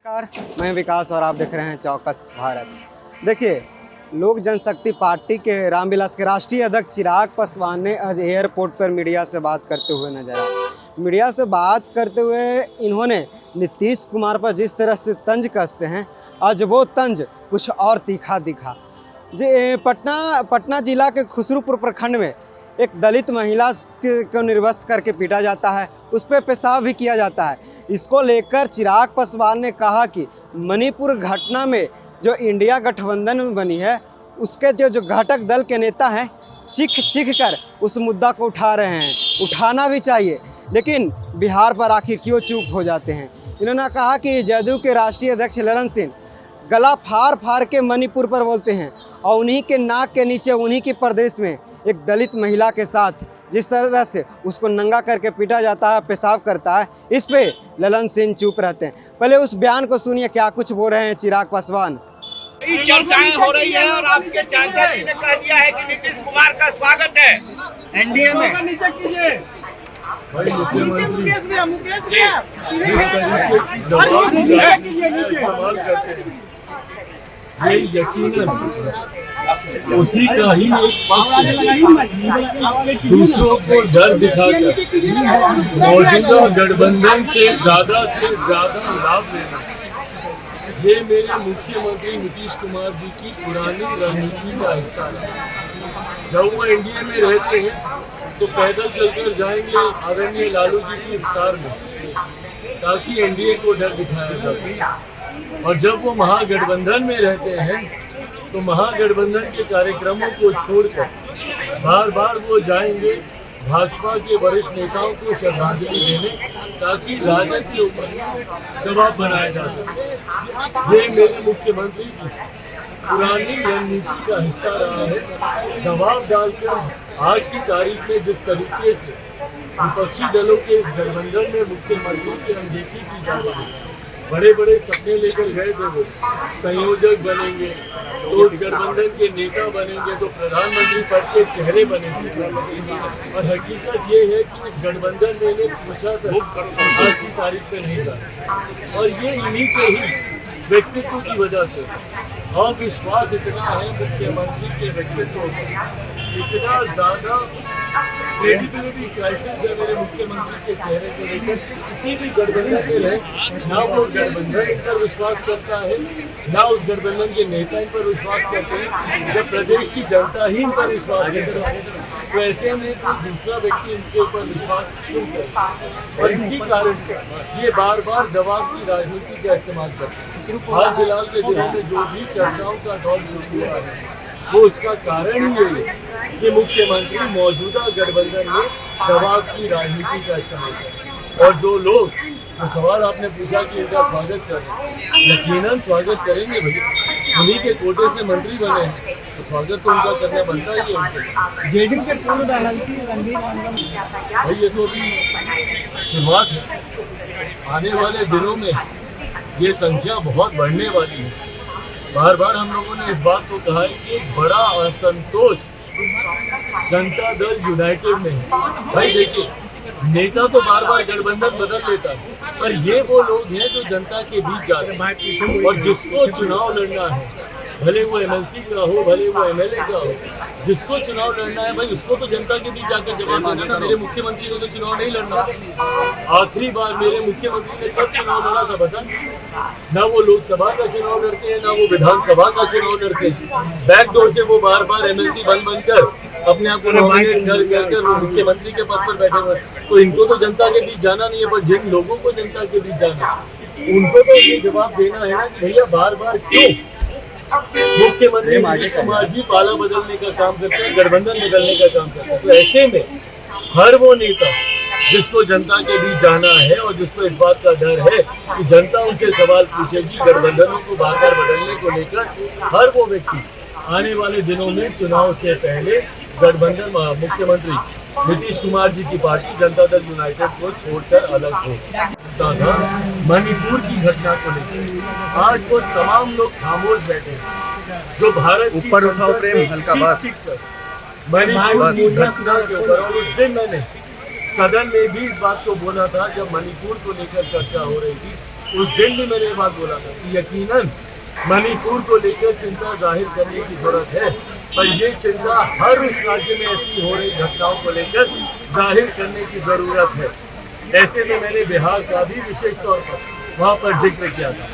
नमस्कार, मैं विकास और आप देख रहे हैं चौकस भारत। देखिए, लोक जनशक्ति पार्टी के रामविलास के राष्ट्रीय अध्यक्ष चिराग पासवान ने आज एयरपोर्ट पर मीडिया से बात करते हुए नजर आए। मीडिया से बात करते हुए इन्होंने नीतीश कुमार पर जिस तरह से तंज कसते हैं, आज वो तंज कुछ और तीखा दिखा। पटना जिला के खुसरूपुर प्रखंड में एक दलित महिला को निर्वस्त्र करके पीटा जाता है, उस पर पेशाब भी किया जाता है। इसको लेकर चिराग पासवान ने कहा कि मणिपुर घटना में जो इंडिया गठबंधन में बनी है, उसके जो घटक दल के नेता हैं, चीख कर उस मुद्दा को उठा रहे हैं। उठाना भी चाहिए, लेकिन बिहार पर आखिर क्यों चुप हो जाते हैं। इन्होंने कहा कि जदयू के राष्ट्रीय अध्यक्ष ललन सिंह गला फाड़ के मणिपुर पर बोलते हैं और उन्हीं के नाक के नीचे, उन्हीं के प्रदेश में एक दलित महिला के साथ जिस तरह से उसको नंगा करके पीटा जाता है, पेशाब करता है, इस पे ललन सिंह चुप रहते हैं। पहले उस बयान को सुनिए, क्या कुछ बोल रहे हैं चिराग पासवान। चर्चाएं हो रही है और आपके चाचा जी ने कह दिया है कि नीतीश कुमार का स्वागत है एनडीए में। भाई मुख्यमंत्री इस्तेमाल करते हैं, ये यकीनन उसी का ही एक पक्ष है। दूसरों को डर दिखाकर मौजूदा गठबंधन से ज्यादा लाभ लेना, ये मेरे मुख्यमंत्री नीतीश कुमार जी की पुरानी रणनीति का हिस्सा है। जब वो एनडीए में रहते हैं तो पैदल चलकर जाएंगे आदरणीय लालू जी की इफ्तार में, ताकि एनडीए को डर दिखाया जा सके। और जब वो महागठबंधन में रहते हैं तो महागठबंधन के कार्यक्रमों को छोड़कर बार वो जाएंगे भाजपा के वरिष्ठ नेताओं को श्रद्धांजलि देने, ताकि राजद के ऊपर दबाव बनाया जा सके। ये मेरे मुख्यमंत्री की पुरानी रणनीति का हिस्सा रहा है। दबाव डालकर आज की तारीख में जिस तरीके से विपक्षी दलों के इस गठबंधन में मुख्यमंत्री की अनदेखी की जा रही है, बड़े सपने लेकर गए थे, वो संयोजक बनेंगे तो उस गठबंधन के नेता बनेंगे, तो प्रधानमंत्री पद के चेहरे बनेंगे। और हकीकत ये है कि उस गठबंधन में ने पूछा था, आज की तारीख में नहीं था। और ये इन्हीं के ही व्यक्तित्व की वजह से अविश्वास इतना है मुख्यमंत्री के व्यक्तित्व पर, इतना ज्यादा क्रेडिबिलिटी क्राइसिस है मेरे मुख्यमंत्री के चेहरे को लेकर। किसी भी गठबंधन में रहे, ना वो गठबंधन इन पर विश्वास करता है, ना उस गठबंधन के नेता इन पर विश्वास करते हैं, जब प्रदेश की जनता ही इन पर विश्वास करती है, तो ऐसे में कोई दूसरा व्यक्ति इनके ऊपर विश्वास क्यों करे। और इसी कारण से ये बार दबाव की राजनीति का इस्तेमाल करते हैं। हाल फिलहाल के दिनों में जो भी चर्चाओं का दौर शुरू हुआ है, वो उसका कारण ही यही है कि मुख्यमंत्री मौजूदा गठबंधन में दबाव की राजनीति का इस्तेमाल करें। और जो लोग, तो सवाल आपने पूछा कि इनका स्वागत करें, यकीनन स्वागत करेंगे भैया। उन्हीं के कोटे से मंत्री बने हैं, तो स्वागत तो उनका करना बनता ही है उनके। जेडीयू के पूर्व भाई ये तो अभी शुरुआत है, आने वाले दिनों में ये संख्या बहुत बढ़ने वाली है। बार हम लोगों ने इस बात को कहा है कि एक बड़ा असंतोष जनता दल यूनाइटेड में है। भाई देखिए, नेता तो बार गठबंधन बदल लेता है, पर ये वो लोग हैं जो जनता के बीच जाते हैं। और जिसको चुनाव लड़ना है, भले वो एमएलसी का हो, भले वो एमएलए का हो, जिसको चुनाव लड़ना है भाई, उसको तो जनता के बीच जाकर जवाब देना ना। मेरे मुख्यमंत्री को तो चुनाव नहीं लड़ना। आखिरी बार मेरे मुख्यमंत्री ने कब चुनाव लड़ा था बता? ना वो लोकसभा का चुनाव लड़ते हैं, ना वो विधानसभा का चुनाव लड़ते हैं। बैकडोर से वो बार एमएलसी बनकर अपने आप को नॉमिनेट कर वो मुख्यमंत्री के पद पर बैठे हुए। तो इनको तो जनता के बीच जाना नहीं है, पर जिन लोगों को जनता के बीच जाना है, उनको तो ये जवाब देना है ना कि भैया बार क्यों मुख्यमंत्री नीतीश कुमार जी पाला बदलने का काम करते हैं, गठबंधन बदलने का काम करते हैं। तो ऐसे में हर वो नेता जिसको जनता के बीच जाना है और जिसको इस बात का डर है कि जनता उनसे सवाल पूछेगी गठबंधनों को बार बदलने को लेकर, हर वो व्यक्ति आने वाले दिनों में चुनाव से पहले गठबंधन मुख्यमंत्री नीतीश कुमार जी की पार्टी जनता दल यूनाइटेड को छोड़कर अलग हो था। मणिपुर की घटना को लेकर आज वो तमाम लोग खामोश बैठे हैं जो भारत ऊपर उठाओ प्रेम हल्का बस मणिपुर की घटना के ऊपर। और उस दिन मैंने सदन में भी इस बात को बोला था, जब मणिपुर को लेकर चर्चा हो रही थी, उस दिन भी मैंने ये बात बोला था कि यकीनन मणिपुर को लेकर चिंता जाहिर करने की जरूरत है, पर ये चिंता हर उस राज्य में ऐसी हो रही घटनाओं को लेकर जाहिर करने की जरूरत है। ऐसे में मैंने बिहार का भी विशेष तौर पर वहाँ पर जिक्र किया था।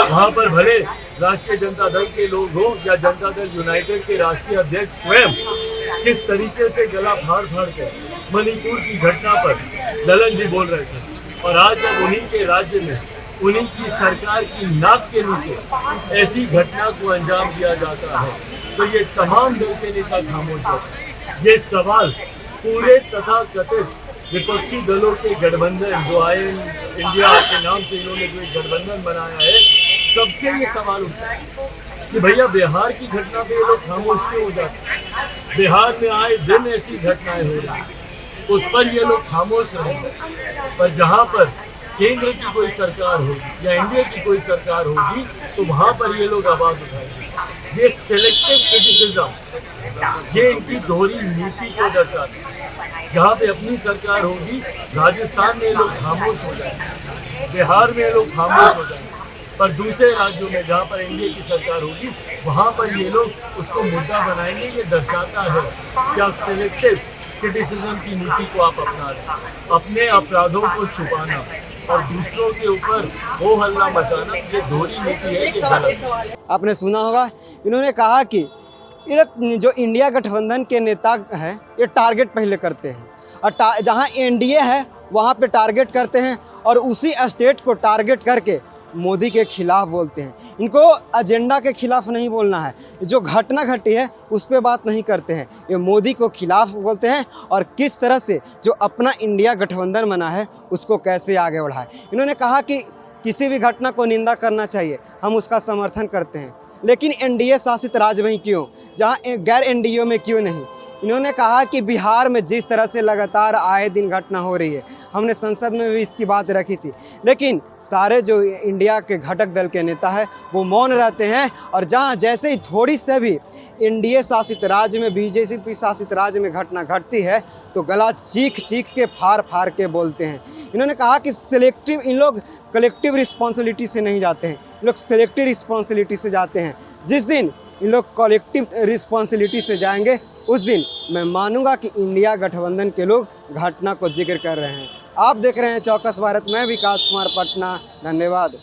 वहाँ पर भले राष्ट्रीय जनता दल के लोग हों या जनता दल यूनाइटेड के राष्ट्रीय अध्यक्ष स्वयं किस तरीके से गला फाड़ फाड़ कर मणिपुर की घटना पर ललन जी बोल रहे थे, और आज जब उन्हीं के राज्य में उन्हीं की सरकार की नाक के नीचे ऐसी घटना को अंजाम दिया जाता है, तो ये तमाम दल के नेता खामोश होते। ये सवाल पूरे तथाकथित विपक्षी दलों के गठबंधन जो आए इंडिया के नाम से इन्होंने जो एक गठबंधन बनाया है, सबसे ये सवाल उठता है कि भैया बिहार की घटना पे ये लोग खामोश क्यों हो जाते हैं? बिहार में आए दिन ऐसी घटनाएं हो रही, उस पर ये लोग खामोश रहेंगे, पर जहाँ पर केंद्र की कोई सरकार होगी या इंडिया की कोई सरकार होगी तो वहाँ पर ये लोग आवाज उठाएंगे। ये सिलेक्टिव क्रिटिसिज्म, ये इनकी दोहरी नीति को दर्शाता है। जहाँ पे अपनी सरकार होगी, राजस्थान में ये लोग खामोश हो जाएंगे, बिहार में ये लोग खामोश हो जाएंगे, पर दूसरे राज्यों में जहाँ पर एनडीए की सरकार होगी वहाँ पर ये लोग उसको मुद्दा बनाएंगे। ये दर्शाता है कि आप सिलेक्टिव क्रिटिसिज्म की नीति को आप अपना रहे हैं, अपने अपराधों को छुपाना और दूसरों के ऊपर हो हल्ला मचाना, ये दोहरी नीति है, ये गलत। आपने सुना होगा, इन्होंने कहा कि ये जो इंडिया गठबंधन के नेता हैं ये टारगेट पहले करते हैं, और जहां एनडीए है वहां पे टारगेट करते हैं, और उसी स्टेट को टारगेट करके मोदी के खिलाफ बोलते हैं। इनको एजेंडा के खिलाफ नहीं बोलना है, जो घटना घटी है उस पर बात नहीं करते हैं, ये मोदी को खिलाफ बोलते हैं और किस तरह से जो अपना इंडिया गठबंधन बना है उसको कैसे आगे बढ़ाए। इन्होंने कहा कि किसी भी घटना को निंदा करना चाहिए, हम उसका समर्थन करते हैं, लेकिन एनडीए शासित राज्य में ही क्यों, जहां गैर एनडीए में क्यों नहीं। इन्होंने कहा कि बिहार में जिस तरह से लगातार आए दिन घटना हो रही है, हमने संसद में भी इसकी बात रखी थी, लेकिन सारे जो इंडिया के घटक दल के नेता हैं वो मौन रहते हैं, और जहां जैसे ही थोड़ी से भी एनडीए शासित राज्य में, बीजेपी शासित राज्य में घटना घटती है तो गला चीख चीख के फाड़ फाड़ के बोलते हैं। इन्होंने कहा कि सिलेक्टिव, इन लोग कलेक्टिव रिस्पॉन्सिबिलिटी से नहीं जाते हैं, इन लोग सिलेक्टिव रिस्पॉन्सिबिलिटी से जाते हैं। जिस दिन इन लोग कलेक्टिव रिस्पॉन्सिबिलिटी से जाएंगे उस दिन मैं मानूंगा कि इंडिया गठबंधन के लोग घटना को जिक्र कर रहे हैं। आप देख रहे हैं चौकस भारत, मैं विकास कुमार पटना, धन्यवाद।